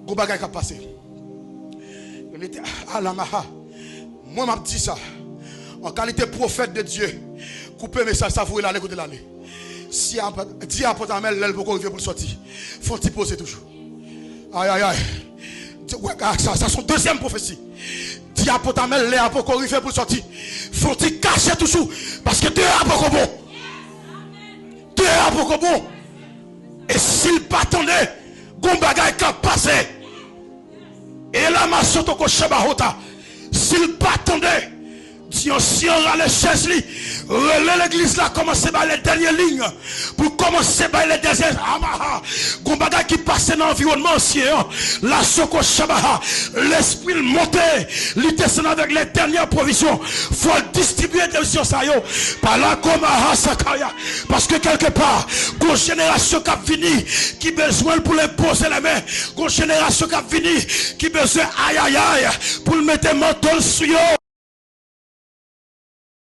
Go bagay qui a passé. Il était à la maha. Moi m'a dit ça. En qualité prophète de Dieu. Couper message ça vous aller côté l'année. Si dit à Potamel l'aile pour arriver pour sortir. Faut t'y poser toujours. Aïe aïe aïe. Ça son deuxième prophétie. Dit à Potamel l'aile pour arriver pour sortir. Faut t'y cacher toujours parce que Dieu a beaucoup bon. Dieu a beaucoup bon. Et s'il pas attendait, gon bagay qui a passé. Et là, ma soto ko shabahota. S'il pas attendait, si on a les chaises, l'église là commence par les dernières lignes. Pour commencer par les dernières. Gon bagay qui passe dans l'environnement ancien. La soko shabaha. L'esprit monté. Il descend avec les dernières provisions. Faut distribuer des visions ça yo. Par là comme à Sakaya. Parce que quelque part, une génération qui a fini, qui besoin pour les poser les mains. Une génération qui a fini, qui besoin aïe aïe aïe pour le mettre menton sur yo.